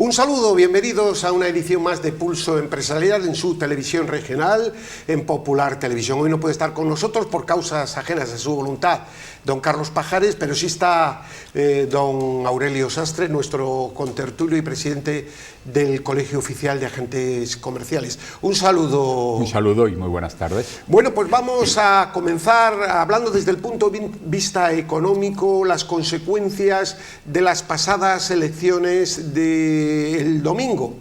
Un saludo, bienvenidos a una edición más de Pulso Empresarial en su televisión regional, en Popular Televisión. Hoy no puede estar con nosotros por causas ajenas a su voluntad don Carlos Pajares, pero sí está don Aurelio Sastre, nuestro contertulio y presidente del Colegio Oficial de Agentes Comerciales. Un saludo. Un saludo y muy buenas tardes. Bueno, pues vamos a comenzar hablando desde el punto de vista económico, las consecuencias de las pasadas elecciones del domingo.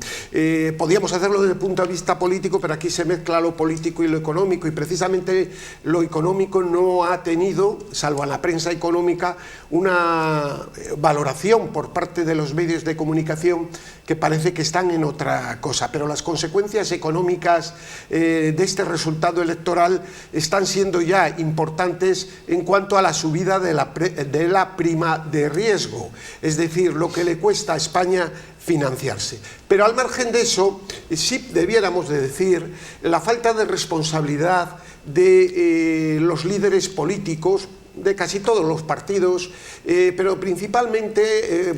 Podíamos hacerlo desde el punto de vista político, pero aquí se mezcla lo político y lo económico, y precisamente lo económico no ha tenido, salvo en la prensa económica, una valoración por parte de los medios de comunicación que parece que están en otra cosa, pero las consecuencias económicas de este resultado electoral están siendo ya importantes en cuanto a la subida de la prima de riesgo, es decir, lo que le cuesta a España financiarse. Pero al margen de eso, sí debiéramos de decir la falta de responsabilidad de los líderes políticos, de casi todos los partidos, pero principalmente,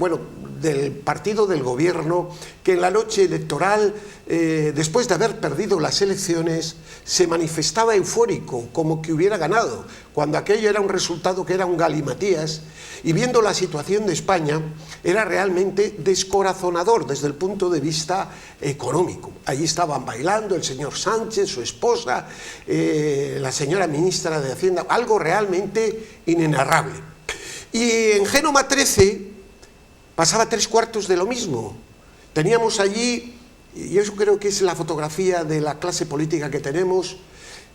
del partido del gobierno, que en la noche electoral, después de haber perdido las elecciones, se manifestaba eufórico, como que hubiera ganado, cuando aquello era un resultado que era un galimatías, y viendo la situación de España, era realmente descorazonador desde el punto de vista económico. Allí estaban bailando el señor Sánchez, su esposa, la señora ministra de Hacienda, algo realmente inenarrable. Y en Génova 13 pasaba 3/4 de lo mismo. Teníamos allí, y eso creo que es la fotografía de la clase política que tenemos,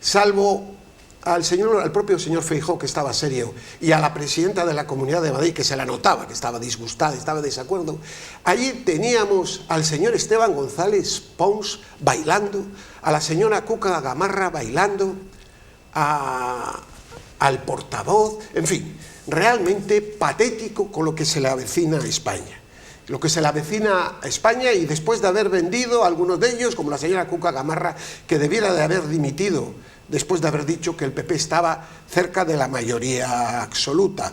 salvo al propio señor Feijóo, que estaba serio, y a la presidenta de la Comunidad de Madrid, que se la notaba, que estaba disgustada, estaba de desacuerdo. Allí teníamos al señor Esteban González Pons bailando, a la señora Cuca Gamarra bailando, al portavoz, en fin, realmente patético con lo que se le avecina a España. Lo que se le avecina a España, y después de haber vendido a algunos de ellos, como la señora Cuca Gamarra, que debiera de haber dimitido después de haber dicho que el PP estaba cerca de la mayoría absoluta.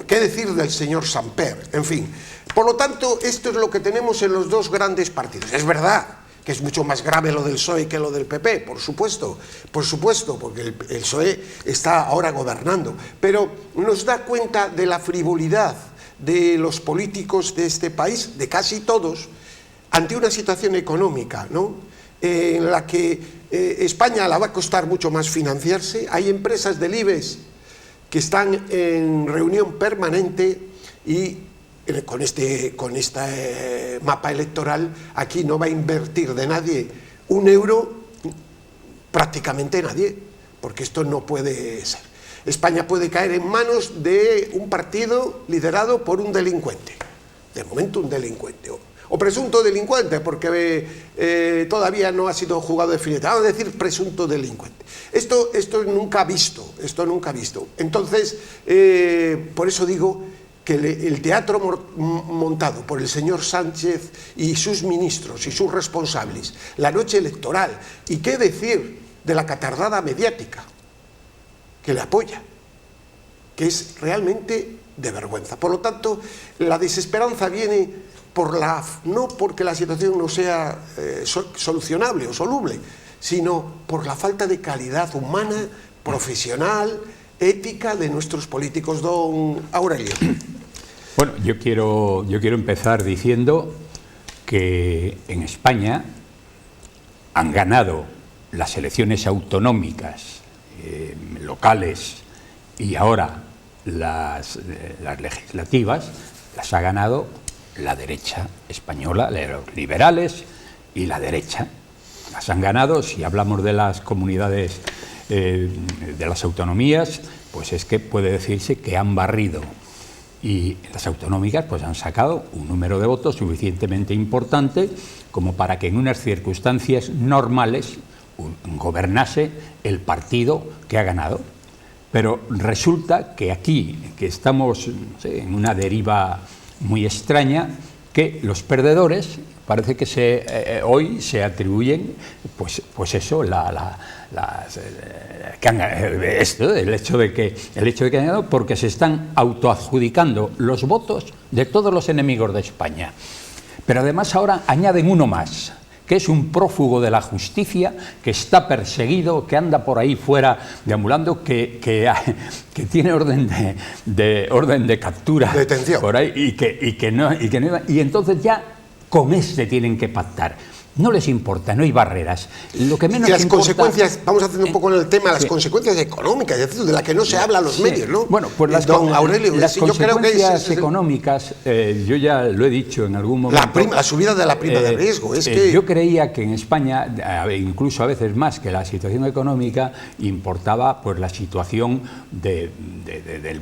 ¿Qué decir del señor Samper? En fin, por lo tanto, esto es lo que tenemos en los dos grandes partidos. Es verdad que es mucho más grave lo del PSOE que lo del PP, por supuesto, porque el PSOE está ahora gobernando, pero nos da cuenta de la frivolidad de los políticos de este país, de casi todos, ante una situación económica, ¿no?, en la que España la va a costar mucho más financiarse. Hay empresas del IBEX que están en reunión permanente y con este mapa electoral aquí no va a invertir de nadie un euro, prácticamente nadie, porque esto no puede ser. España puede caer en manos de un partido liderado por un delincuente, de momento un delincuente, o presunto delincuente, porque todavía no ha sido juzgado definitivamente. Vamos a decir presunto delincuente. Esto nunca visto, Entonces, por eso digo que el teatro montado por el señor Sánchez y sus ministros y sus responsables, la noche electoral, y qué decir de la catardada mediática que le apoya, que es realmente de vergüenza. Por lo tanto, la desesperanza viene no porque la situación no sea solucionable o soluble, sino por la falta de calidad humana, profesional, ética de nuestros políticos. Don Aurelio. Bueno, yo quiero empezar diciendo que en España han ganado las elecciones autonómicas, locales, y ahora las legislativas las ha ganado la derecha española, los liberales y la derecha. Las han ganado. Si hablamos de las comunidades, de las autonomías, pues es que puede decirse que han barrido, y las autonómicas pues han sacado un número de votos suficientemente importante como para que en unas circunstancias normales gobernase el partido que ha ganado. Pero resulta que aquí, que estamos, no sé, en una deriva muy extraña, que los perdedores parece que hoy se atribuyen pues eso, el hecho de que han ganado, porque se están autoadjudicando los votos de todos los enemigos de España. Pero además ahora añaden uno más, que es un prófugo de la justicia, que está perseguido, que anda por ahí fuera deambulando, que tiene orden de captura, detención, por ahí, y entonces ya con este tienen que pactar. No les importa, no hay barreras. Lo que menos y las importa, consecuencias, vamos haciendo un poco en el tema, las consecuencias económicas, es decir, de las que no se habla a los medios, ¿no? Bueno, pues las consecuencias económicas, yo ya lo he dicho en algún momento. La subida de la prima de riesgo. Yo creía que en España, incluso a veces más que la situación económica, importaba pues la situación de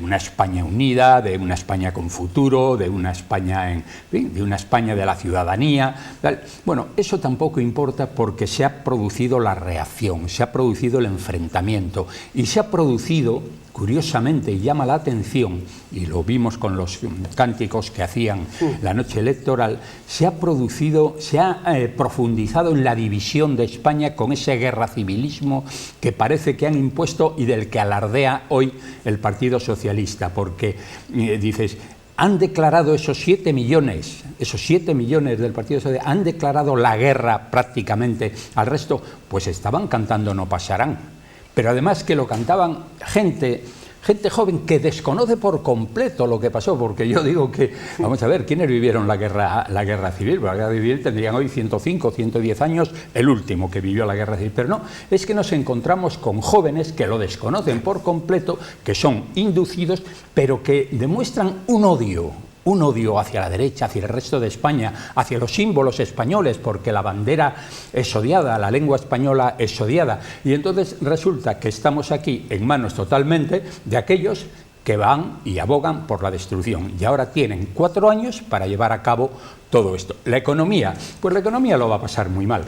una España unida, de una España con futuro, de una España de una España de la ciudadanía. Tal. Bueno, eso tampoco importa porque se ha producido la reacción, se ha producido el enfrentamiento y se ha producido, curiosamente, y llama la atención, y lo vimos con los cánticos que hacían la noche electoral, se ha profundizado en la división de España con ese guerra civilismo que parece que han impuesto y del que alardea hoy el Partido Socialista, porque dices, han declarado esos 7 millones del Partido Socialista, han declarado la guerra prácticamente al resto, pues estaban cantando No pasarán. Pero además que lo cantaban gente joven que desconoce por completo lo que pasó, porque yo digo que, vamos a ver, ¿quiénes vivieron la guerra civil? La guerra civil tendrían hoy 105, 110 años, el último que vivió la guerra civil, pero no, es que nos encontramos con jóvenes que lo desconocen por completo, que son inducidos, pero que demuestran un odio hacia la derecha, hacia el resto de España, hacia los símbolos españoles, porque la bandera es odiada, la lengua española es odiada. Y entonces resulta que estamos aquí en manos totalmente de aquellos que van y abogan por la destrucción. Y ahora tienen 4 años para llevar a cabo todo esto. La economía, pues la economía lo va a pasar muy mal.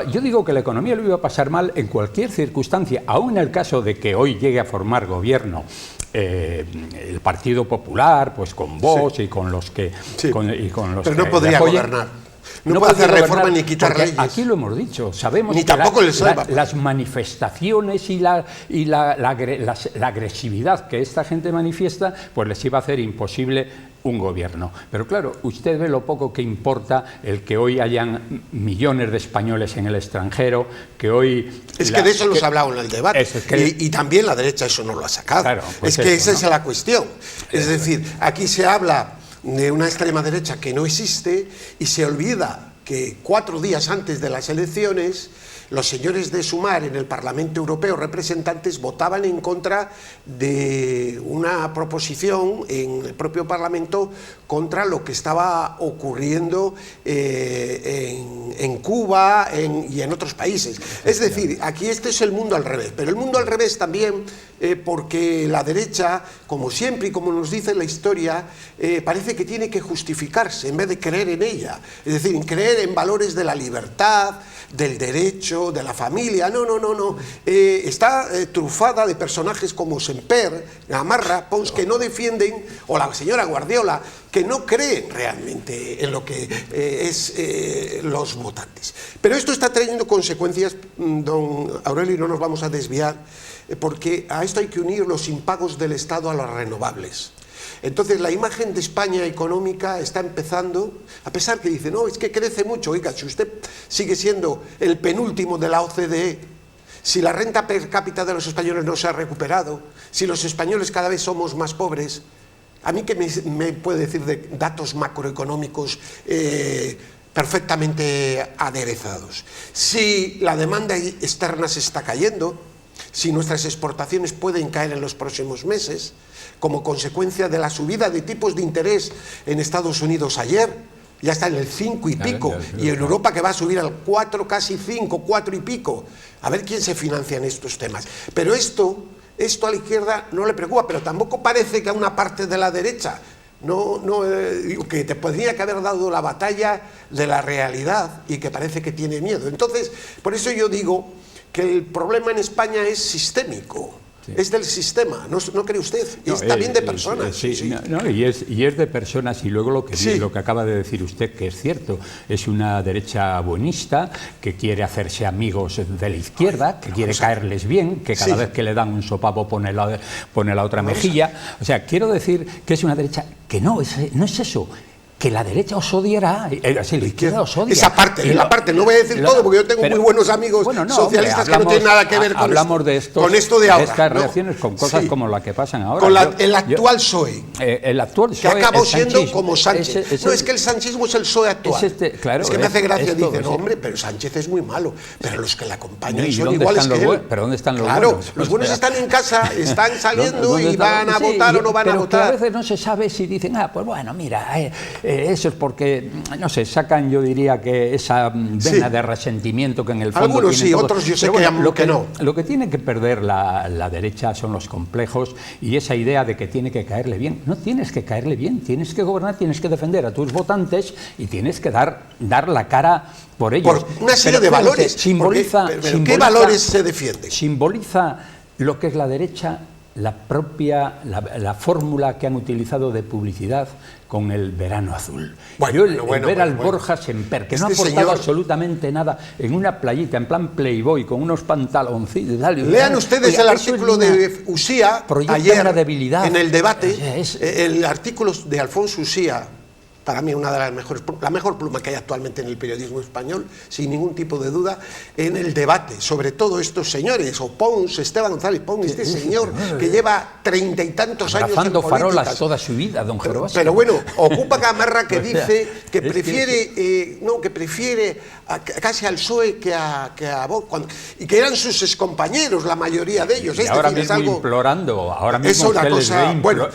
Yo digo que la economía lo iba a pasar mal en cualquier circunstancia, aún en el caso de que hoy llegue a formar gobierno el Partido Popular, pues con Vox y con los que... Sí. Pero no podría gobernar. No puede hacer reforma ni quitar leyes. Aquí lo hemos dicho, sabemos ni que tampoco las manifestaciones y la agresividad que esta gente manifiesta, pues les iba a hacer imposible un gobierno. Pero claro, usted ve lo poco que importa el que hoy hayan millones de españoles en el extranjero, que hoy... Es que de eso nos ha hablado en el debate. Y también la derecha eso no lo ha sacado. Claro, pues es que esa es la cuestión. Es decir, aquí se habla de una extrema derecha que no existe y se olvida que 4 días antes de las elecciones los señores de Sumar en el Parlamento Europeo, representantes, votaban en contra de una proposición en el propio Parlamento contra lo que estaba ocurriendo en Cuba y en otros países. Es decir, aquí este es el mundo al revés, pero el mundo al revés también porque la derecha, como siempre y como nos dice la historia, parece que tiene que justificarse en vez de creer en ella. Es decir, creer en valores de la libertad, del derecho, de la familia. No. Está trufada de personajes como Semper, Gamarra, Pons, que no defienden, o la señora Guardiola, que no creen realmente en lo que los votantes. Pero esto está trayendo consecuencias, don Aurelio, y no nos vamos a desviar, porque a esto hay que unir los impagos del Estado a las renovables. Entonces la imagen de España económica está empezando, a pesar que dice, no, es que crece mucho. Oiga, si usted sigue siendo el penúltimo de la OCDE, si la renta per cápita de los españoles no se ha recuperado, si los españoles cada vez somos más pobres, ¿a mí qué me puede decir de datos macroeconómicos perfectamente aderezados? Si la demanda externa se está cayendo, si nuestras exportaciones pueden caer en los próximos meses, como consecuencia de la subida de tipos de interés en Estados Unidos ayer, ya está en el 5 y pico, y en Europa que va a subir al 4, casi 5, 4 y pico. A ver quién se financia en estos temas. Pero esto a la izquierda no le preocupa, pero tampoco parece que a una parte de la derecha, que te podría que haber dado la batalla de la realidad y que parece que tiene miedo. Entonces, por eso yo digo que el problema en España es sistémico. Sí. Es del sistema, ¿no cree usted? Es también de personas. Sí. No, y es de personas, y luego lo que acaba de decir usted, que es cierto, es una derecha buenista, que quiere hacerse amigos de la izquierda, que quiere caerles bien, que cada vez que le dan un sopapo pone la otra mejilla. O sea, quiero decir que es una derecha que no es eso, que la derecha os odiará, así la izquierda os odia. Esa parte, no voy a decir todo, porque yo tengo muy buenos amigos socialistas que no tienen nada que ver con esto de ahora. Estas reacciones con cosas como la que pasan ahora. Con el actual PSOE. El actual PSOE. Que acabó siendo como Sánchez. No, es que el sanchismo es el PSOE actual. Claro, es que me hace gracia, dice, no, hombre, pero Sánchez es muy malo, pero los que le acompañan son iguales que él. ¿Pero dónde están los buenos? buenos? Los buenos están en casa, están saliendo y van a votar o no van a votar. Pero a veces no se sabe si dicen, pues bueno, mira, eso es porque, no sé, sacan, yo diría que esa vena de resentimiento que en el fondo algunos sí, todos. otros yo sé que no. Lo que tiene que perder la derecha son los complejos y esa idea de que tiene que caerle bien. No tienes que caerle bien, tienes que gobernar, tienes que defender a tus votantes y tienes que dar la cara por ellos. Por una serie de valores. Simboliza, ¿qué valores se defienden? Simboliza lo que es la derecha, la fórmula que han utilizado de publicidad con el verano azul. Ver al Borja Semper, que no ha aportado absolutamente nada, en una playita, en plan Playboy, con unos pantaloncitos. Lean ustedes el artículo de Usía ayer en el debate, el artículo de Alfonso Usía, para mí una de las mejores, la mejor pluma que hay actualmente en el periodismo español, sin ningún tipo de duda, en el debate, sobre todo estos señores, o Pons, Esteban González Pons, este señor que lleva 30 y tantos años en política. Farolas toda su vida, don Gervasio. Pero bueno, ocupa Gamarra que dice que prefiere, casi al PSOE que a Vox, y que eran sus excompañeros, la mayoría de ellos. Y ahora mismo implorando, ahora mismo es una cosa, bueno,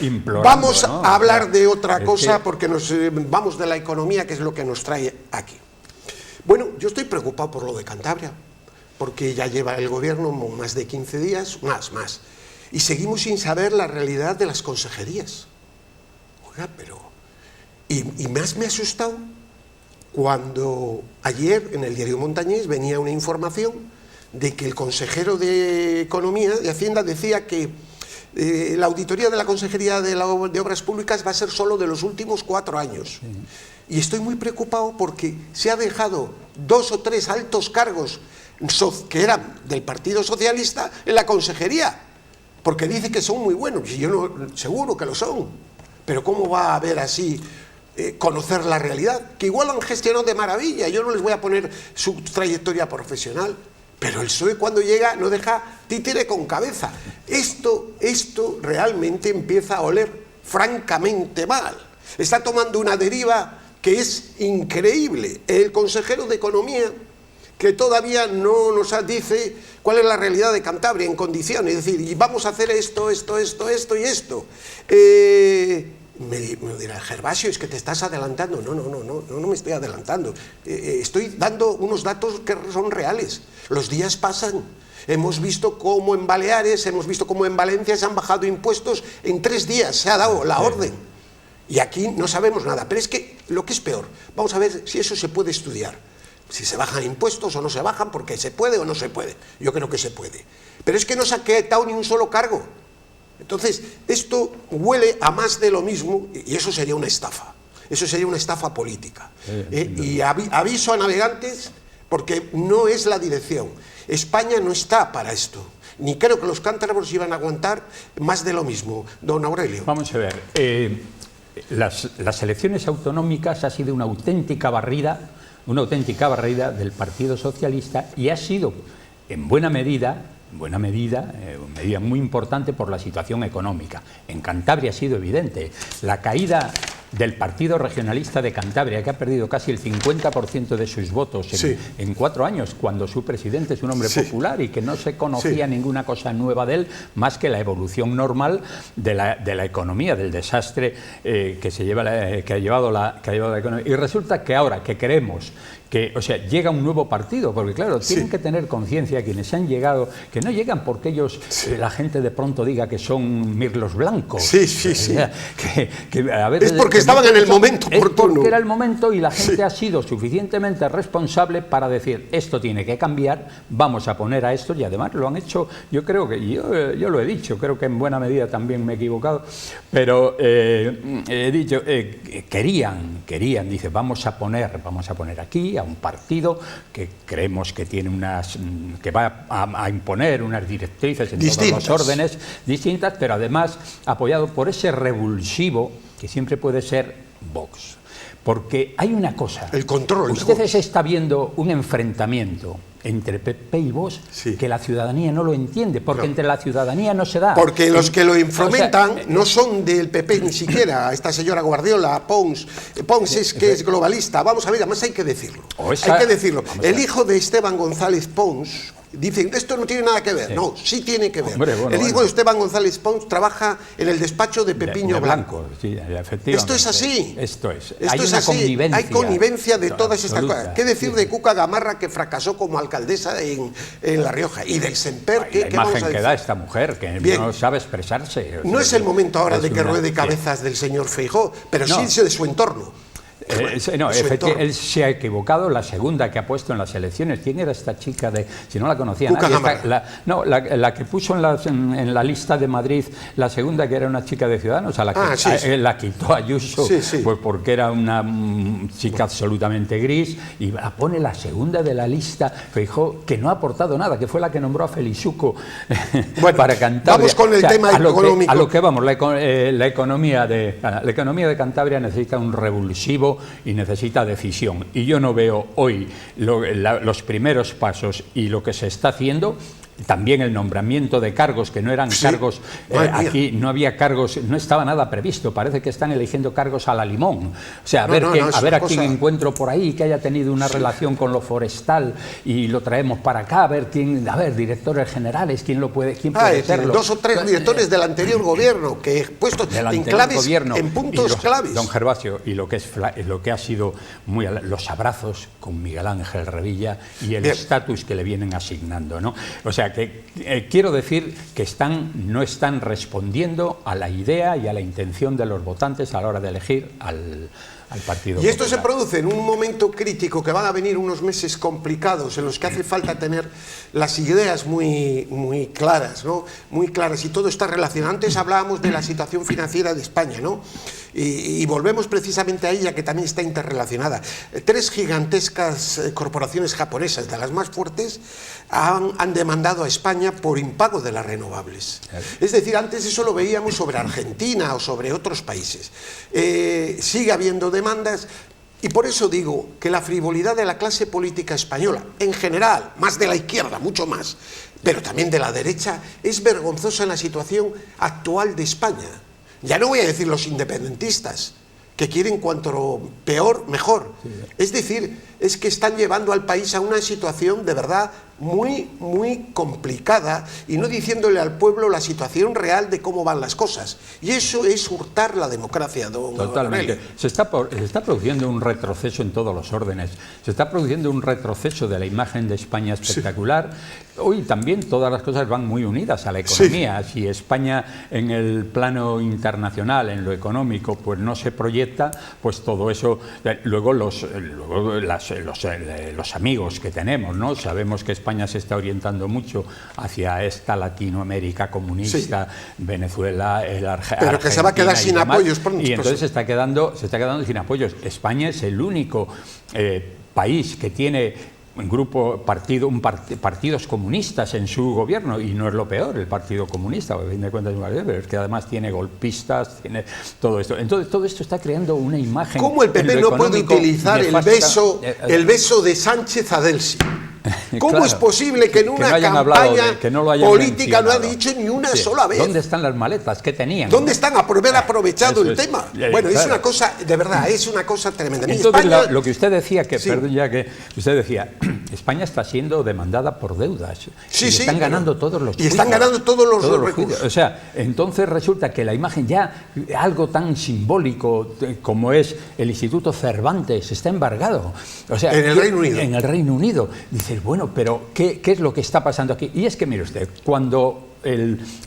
vamos a hablar de otra cosa porque nos vamos de la economía, que es lo que nos trae aquí. Bueno, yo estoy preocupado por lo de Cantabria, porque ya lleva el gobierno más de 15 días, más, y seguimos sin saber la realidad de las consejerías. Oiga, pero... Y más me ha asustado cuando ayer en el diario Montañés venía una información de que el consejero de Economía, de Hacienda, decía que la auditoría de la Consejería de Obras Públicas va a ser solo de los últimos 4 años. Y estoy muy preocupado porque se ha dejado 2 o 3 altos cargos que eran del Partido Socialista en la Consejería, porque dice que son muy buenos, y yo no, seguro que lo son, pero ¿cómo va a haber así conocer la realidad? Que igual han gestionado de maravilla, yo no les voy a poner su trayectoria profesional, pero el PSOE cuando llega no deja títere con cabeza. Esto realmente empieza a oler francamente mal. Está tomando una deriva que es increíble. El consejero de Economía, que todavía no nos dice cuál es la realidad de Cantabria en condiciones, es decir, y vamos a hacer esto y esto. Me dirá, Gervasio, es que te estás adelantando. No me estoy adelantando. Estoy dando unos datos que son reales. Los días pasan. Hemos visto cómo en Baleares, hemos visto cómo en Valencia se han bajado impuestos en 3 días. Se ha dado la orden. Y aquí no sabemos nada. Pero es que lo que es peor, vamos a ver si eso se puede estudiar. Si se bajan impuestos o no se bajan, porque se puede o no se puede. Yo creo que se puede. Pero es que no se ha quitado ni un solo cargo. Entonces, esto huele a más de lo mismo y eso sería una estafa. Eso sería una estafa política. Y aviso a navegantes porque no es la dirección. España no está para esto. Ni creo que los cántabros iban a aguantar más de lo mismo. Don Aurelio. Vamos a ver. Las elecciones autonómicas ha sido una auténtica barrida del Partido Socialista y ha sido, en buena medida muy importante por la situación económica. En Cantabria ha sido evidente. La caída del Partido Regionalista de Cantabria, que ha perdido casi el 50% de sus votos en 4 años, cuando su presidente es un hombre popular y que no se conocía ninguna cosa nueva de él, más que la evolución normal de la economía, del desastre que ha llevado la economía. Y resulta que ahora que queremos llega un nuevo partido, porque claro, tienen que tener conciencia quienes han llegado, que no llegan porque ellos, la gente de pronto diga que son mirlos blancos. Que a veces, es porque estaban en el momento oportuno. Porque era el momento y la gente ha sido suficientemente responsable para decir, esto tiene que cambiar, vamos a poner a esto, y además lo han hecho, yo creo que, yo lo he dicho, creo que en buena medida también me he equivocado, pero he dicho, querían, dice, vamos a poner aquí a un partido que creemos que tiene que va a imponer unas directrices en todos los órdenes distintas, pero además apoyado por ese revulsivo que siempre puede ser Vox. porque hay una cosa. El control. Ustedes están viendo un enfrentamiento entre PP y Vox que la ciudadanía no lo entiende, porque entre la ciudadanía no se da. Porque los que lo fomentan no son del PP ni siquiera. Esta señora Guardiola, Pons es que es globalista. Vamos a ver, además hay que decirlo. Hay que decirlo. El hijo de Esteban González Pons, dicen, esto no tiene nada que ver. No, sí tiene que ver. Hombre, el hijo de Esteban González Pons trabaja en el despacho de Pepiño Blanco. Sí, efectivamente. Esto es así. Esto es. Hay una connivencia. Hay connivencia de todas estas cosas. ¿Qué decir de Cuca Gamarra, que fracasó como alcaldesa en La Rioja? Y del Semper, la imagen que da esta mujer, que no sabe expresarse. No es el momento ahora de que ruede cabezas del señor Feijóo, pero sí de su entorno. No, efectivamente, él se ha equivocado. La segunda que ha puesto en las elecciones, ¿quién era esta chica de, si no la conocía nadie? La que puso en la lista de Madrid, la segunda, que era una chica de Ciudadanos, a la que la quitó Ayuso, pues porque era una chica absolutamente gris, y la pone la segunda de la lista, Feijóo, que no ha aportado nada, que fue la que nombró a Felizuco para Cantabria. Vamos con el tema económico. A lo que vamos, la economía de Cantabria necesita un revulsivo y necesita decisión, y yo no veo hoy los primeros pasos y lo que se está haciendo. También el nombramiento de cargos que no eran cargos, aquí no había cargos, no estaba nada previsto, parece que están eligiendo cargos a la limón, o sea, a ver a quién encuentro por ahí que haya tenido una relación con lo forestal y lo traemos para acá, a ver directores generales, quién puede hacerlo. 2 o 3 directores del anterior gobierno que puestos en claves, en puntos claves. Don Gervasio, y lo que ha sido los abrazos con Miguel Ángel Revilla y el estatus que le vienen asignando, ¿no? O sea, que quiero decir que no están respondiendo a la idea y a la intención de los votantes a la hora de elegir al Partido Y esto Popular. se produce en un momento crítico, que van a venir unos meses complicados en los que hace falta tener las ideas muy claras, ¿no? Muy claras, y todo está relacionado. Antes hablábamos de la situación financiera de España, ¿no? Y volvemos precisamente a ella, que también está interrelacionada. 3 gigantescas corporaciones japonesas, de las más fuertes, han demandado a España por impago de las renovables. Es decir, antes eso lo veíamos sobre Argentina o sobre otros países. Sigue habiendo demandas, y por eso digo que la frivolidad de la clase política española, en general, más de la izquierda, mucho más, pero también de la derecha, es vergonzosa en la situación actual de España. Ya no voy a decir los independentistas, que quieren cuanto peor, mejor. Es decir, es que están llevando al país a una situación de verdad muy complicada, y no diciéndole al pueblo la situación real de cómo van las cosas. Y eso es hurtar la democracia, don Totalmente. Aurelio. Se está produciendo un retroceso en todos los órdenes. Se está produciendo un retroceso de la imagen de España espectacular. Hoy también todas las cosas van muy unidas a la economía. Si España en el plano internacional, en lo económico, pues no se proyecta, pues todo eso, luego los amigos que tenemos, ¿no? Sabemos que España se está orientando mucho hacia esta Latinoamérica comunista, Venezuela, Argentina, pero que se va a quedar sin apoyos pronto. Y entonces se está quedando sin apoyos. España es el único país que tiene partidos comunistas en su gobierno, y no es lo peor el Partido Comunista, a fin de cuentas, pero es que además tiene golpistas, tiene todo esto. Entonces todo esto está creando una imagen. ¿Cómo el PP no puede utilizar el beso de Sánchez a Delcy? ¿Cómo claro, es posible que en una campaña política no ha dicho ni una sola vez? ¿Dónde están las maletas? ¿Qué tenían? ¿Dónde están? Haber aprovechado el tema. Bueno, es una cosa, de verdad, es una cosa tremenda. Entonces, España, lo que usted decía, perdón, ya que usted decía, España está siendo demandada por deudas. Y están ganando todos los juicios. Y están ganando todos los recursos. O sea, entonces resulta que la imagen, ya algo tan simbólico como es el Instituto Cervantes, está embargado. O sea, en el Reino Unido. En el Reino Unido. Dices, bueno, pero ¿qué es lo que está pasando aquí? Y es que, mire usted, cuando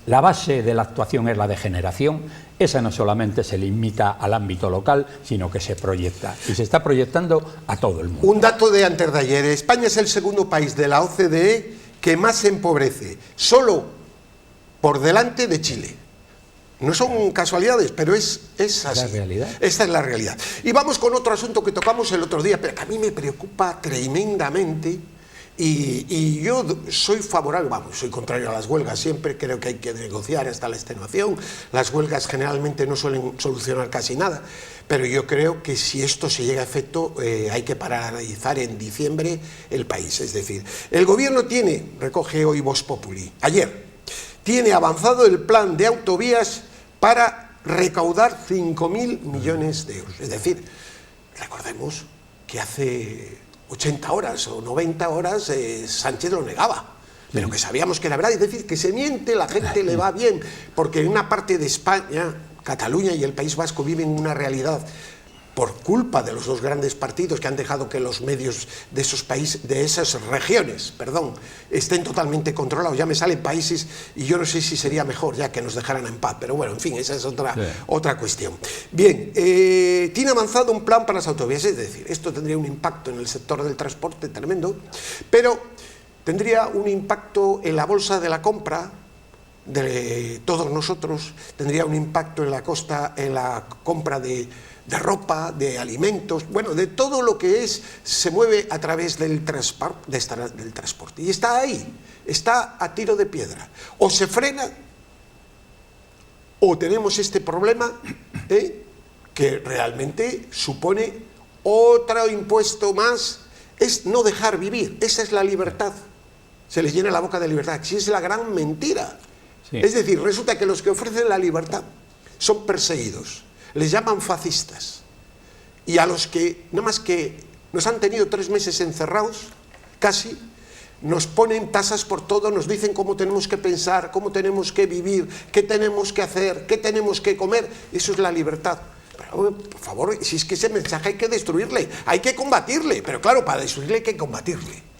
la base de la actuación es la degeneración, esa no solamente se limita al ámbito local, sino que se proyecta. Y se está proyectando a todo el mundo. Un dato de antes de ayer: España es el segundo país de la OCDE que más se empobrece, solo por delante de Chile. No son casualidades, pero es así. ¿La realidad? Esta es la realidad. Y vamos con otro asunto que tocamos el otro día, pero que a mí me preocupa tremendamente, Y yo soy favorable, vamos, soy contrario a las huelgas siempre, creo que hay que negociar hasta la extenuación. Las huelgas generalmente no suelen solucionar casi nada, pero yo creo que si esto se llega a efecto hay que paralizar en diciembre el país. Es decir, el gobierno tiene, recoge hoy Vox Populi, ayer, tiene avanzado el plan de autovías para recaudar 5.000 millones de euros. Es decir, recordemos que hace 80 horas o 90 horas Sánchez lo negaba, pero que sabíamos que era verdad. Es decir, que se miente, la gente le va bien, porque en una parte de España, Cataluña y el País Vasco viven una realidad por culpa de los dos grandes partidos que han dejado que los medios de esos países, de esas regiones, perdón, estén totalmente controlados. Ya me salen países y yo no sé si sería mejor ya que nos dejaran en paz, pero bueno, en fin, esa es otra cuestión. Bien, tiene avanzado un plan para las autovías, es decir, esto tendría un impacto en el sector del transporte tremendo, pero tendría un impacto en la bolsa de la compra de todos nosotros, tendría un impacto en la compra de ropa, de alimentos, bueno, de todo lo que se mueve a través del transporte. Y está ahí, está a tiro de piedra. O se frena, o tenemos este problema que realmente supone otro impuesto más, es no dejar vivir. Esa es la libertad. Se les llena la boca de libertad. Sí, es la gran mentira. Sí. Es decir, resulta que los que ofrecen la libertad son perseguidos. Les llaman fascistas, y a los que, nada más que nos han tenido 3 meses encerrados, casi, nos ponen tasas por todo, nos dicen cómo tenemos que pensar, cómo tenemos que vivir, qué tenemos que hacer, qué tenemos que comer. Eso es la libertad. Pero, por favor, si es que ese mensaje hay que destruirle, hay que combatirle, pero claro, para destruirle hay que combatirle.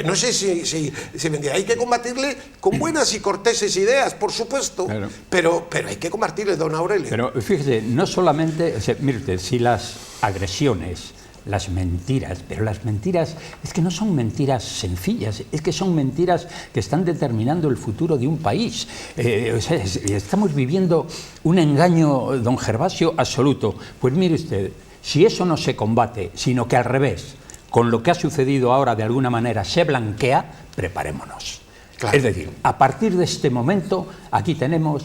No sé si vendría. Hay que combatirle con buenas y corteses ideas, por supuesto, claro. pero hay que combatirle, don Aurelio. Pero fíjese, no solamente, o sea, mire usted, si las agresiones, las mentiras, pero las mentiras es que no son mentiras sencillas, es que son mentiras que están determinando el futuro de un país. O sea, estamos viviendo un engaño, don Gervasio, absoluto. Pues mire usted, si eso no se combate, sino que al revés, con lo que ha sucedido ahora de alguna manera se blanquea, preparémonos. Claro. Es decir, a partir de este momento, aquí tenemos,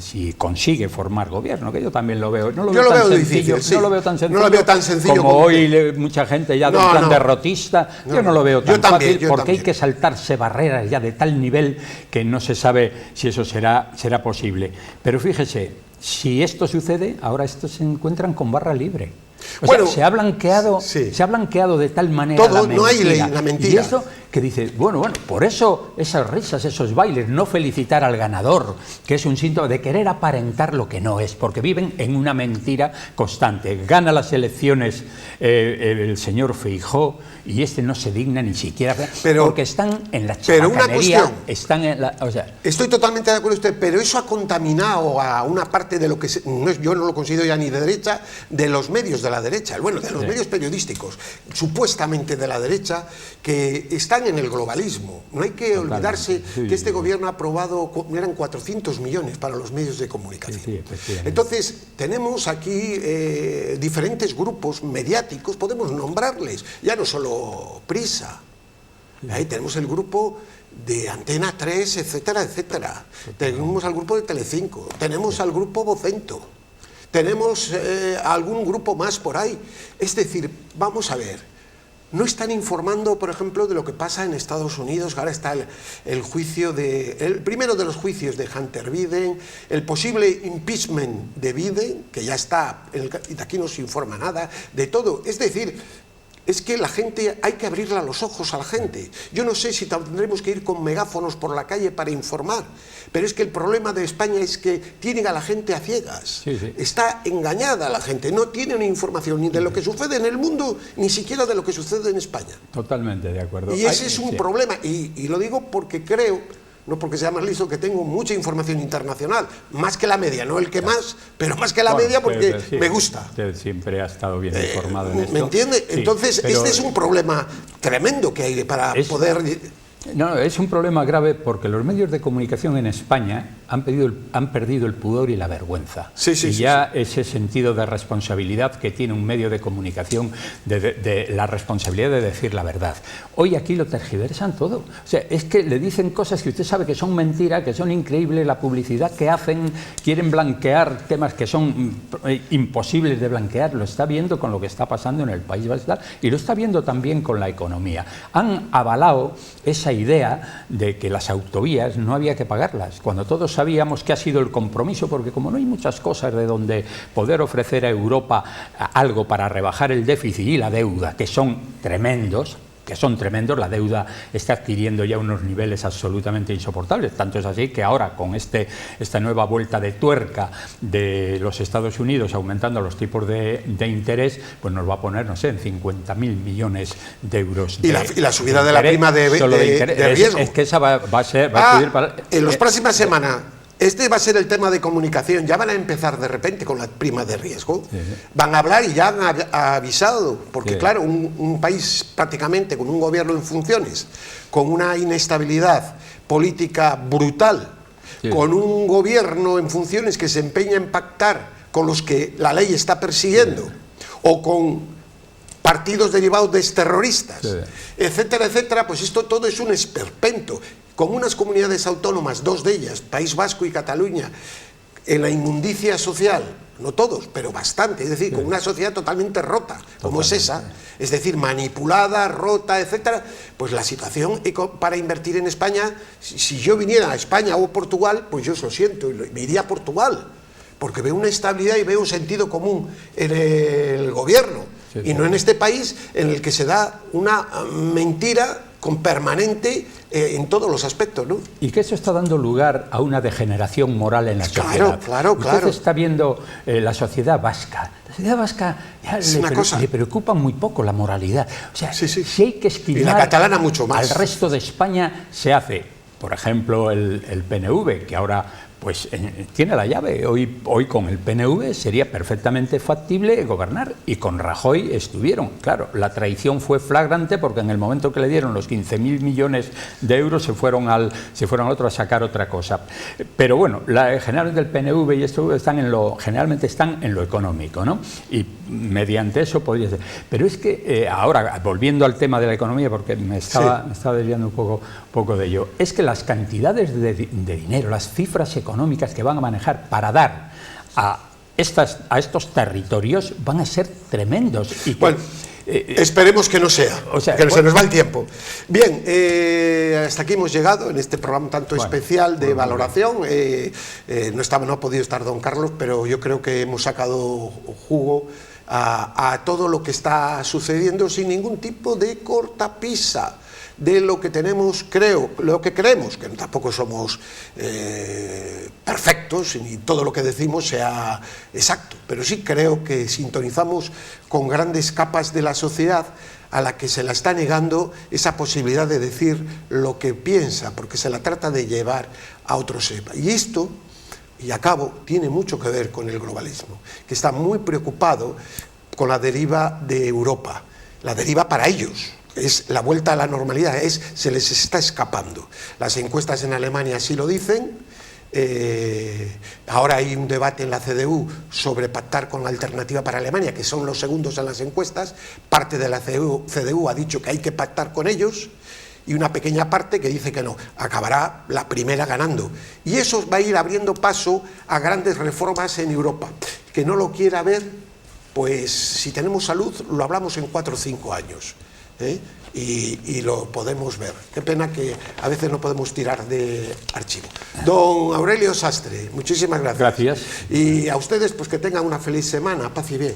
si consigue formar gobierno, que yo también lo veo, no lo veo tan sencillo, sí. No lo veo tan sencillo, no lo veo tan sencillo como hoy mucha gente ya de un plan derrotista, yo no lo veo tan fácil, porque hay que saltarse barreras ya de tal nivel que no se sabe si eso será posible. Pero fíjese, si esto sucede, ahora estos se encuentran con barra libre. O sea, se ha blanqueado de tal manera todo, la mentira. No hay la mentira. Y eso que dice, bueno, por eso esas risas, esos bailes, no felicitar al ganador, que es un síntoma de querer aparentar lo que no es, porque viven en una mentira constante. Gana las elecciones el señor Feijóo y no se digna ni siquiera, porque están en la chabacanería, están en la, o sea, estoy totalmente de acuerdo con usted, pero eso ha contaminado a una parte de lo que yo no lo considero ya ni de derecha, de los medios de la derecha, bueno, de los medios periodísticos, supuestamente de la derecha, que están en el globalismo. No hay que olvidarse que este gobierno ha aprobado, eran 400 millones para los medios de comunicación. Entonces, tenemos aquí diferentes grupos mediáticos, podemos nombrarles, ya no solo Prisa, ahí tenemos el grupo de Antena 3, etcétera, etcétera. Tenemos al grupo de Telecinco, tenemos al grupo Vocento, tenemos algún grupo más por ahí. Es decir, vamos a ver, no están informando, por ejemplo, de lo que pasa en Estados Unidos. Ahora está el juicio el primero de los juicios de Hunter Biden, el posible impeachment de Biden, que ya está, y de aquí no se informa nada, de todo. Es decir, es que la gente, hay que abrirle los ojos a la gente. Yo no sé si tendremos que ir con megáfonos por la calle para informar, pero es que el problema de España es que tienen a la gente a ciegas. Está engañada la gente, no tiene una información ni de lo que sucede en el mundo, ni siquiera de lo que sucede en España. Totalmente de acuerdo. Y ese es un problema, y lo digo porque creo, no porque sea más listo, que tengo mucha información internacional, más que la media, no el que más, pero más que la media porque me gusta. Usted siempre ha estado bien informado en esto. ¿Me entiende? Entonces, este es un problema tremendo que hay para poder... No, es un problema grave porque los medios de comunicación en España han perdido el pudor y la vergüenza. Ese sentido de responsabilidad que tiene un medio de comunicación, de la responsabilidad de decir la verdad. Hoy aquí lo tergiversan todo. O sea, es que le dicen cosas que usted sabe que son mentiras, que son increíbles, la publicidad que hacen, quieren blanquear temas que son imposibles de blanquear. Lo está viendo con lo que está pasando en el País Vasco y lo está viendo también con la economía. Han avalado esa idea de que las autovías no había que pagarlas, cuando todos sabíamos que ha sido el compromiso, porque como no hay muchas cosas de donde poder ofrecer a Europa algo para rebajar el déficit y la deuda, que son tremendos, la deuda está adquiriendo ya unos niveles absolutamente insoportables, tanto es así que ahora con esta nueva vuelta de tuerca de los Estados Unidos aumentando los tipos de interés, pues nos va a poner, no sé, en 50.000 millones de euros. Y la subida de la prima de riesgo. Es que esa va a subir para... En las próximas semanas... Este va a ser el tema de comunicación. Ya van a empezar de repente con la prima de riesgo. Van a hablar y ya han avisado. Porque claro, un país prácticamente con un gobierno en funciones, con una inestabilidad política brutal, con un gobierno en funciones que se empeña en pactar con los que la ley está persiguiendo, o con partidos derivados de terroristas, etcétera, etcétera, pues esto todo es un esperpento. Con unas comunidades autónomas, dos de ellas, País Vasco y Cataluña, en la inmundicia social, no todos, pero bastante, es decir, con una sociedad totalmente rota, como es esa, es decir, manipulada, rota, etcétera, pues la situación para invertir en España, si yo viniera a España o Portugal, pues yo lo siento, me iría a Portugal, porque veo una estabilidad y veo un sentido común en el gobierno, y no en este país en el que se da una mentira con permanente en todos los aspectos, ¿no? Y que eso está dando lugar a una degeneración moral en la sociedad. Claro. Usted está viendo la sociedad vasca. La sociedad vasca ya le preocupa muy poco la moralidad. O sea, si hay que esquivar y la catalana mucho más. Al resto de España se hace, por ejemplo, el PNV, que ahora pues tiene la llave. Hoy con el PNV sería perfectamente factible gobernar, y con Rajoy estuvieron. Claro, la traición fue flagrante porque en el momento que le dieron los 15.000 millones de euros se fueron al otro a sacar otra cosa. Pero bueno, generalmente el PNV y esto generalmente están en lo económico, ¿no? Y mediante eso podría ser. Pero es que ahora, volviendo al tema de la economía, porque me estaba desviando un poco de ello, es que las cantidades de dinero, las cifras económicas que van a manejar para dar a estos territorios van a ser tremendos. Y bueno, esperemos que no sea, se nos va el tiempo. Bien, hasta aquí hemos llegado en este programa tanto especial de valoración. No ha podido estar don Carlos, pero yo creo que hemos sacado jugo a todo lo que está sucediendo sin ningún tipo de cortapisa de lo que tenemos, lo que creemos, que tampoco somos perfectos, ni todo lo que decimos sea exacto, pero sí creo que sintonizamos con grandes capas de la sociedad a la que se la está negando esa posibilidad de decir lo que piensa, porque se la trata de llevar a otro sepa. Y esto, y acabo, tiene mucho que ver con el globalismo, que está muy preocupado con la deriva de Europa, la deriva para ellos. Es la vuelta a la normalidad, se les está escapando. Las encuestas en Alemania así lo dicen. Ahora hay un debate en la CDU sobre pactar con la Alternativa para Alemania, que son los segundos en las encuestas. Parte de la CDU ha dicho que hay que pactar con ellos, y una pequeña parte que dice que no. Acabará la primera ganando. Y eso va a ir abriendo paso a grandes reformas en Europa. Que no lo quiera ver, pues si tenemos salud, lo hablamos en 4 o 5 años. Y lo podemos ver. Qué pena que a veces no podemos tirar de archivo. Don Aurelio Sastre, muchísimas gracias. Gracias. Y a ustedes, pues que tengan una feliz semana. Paz y bien.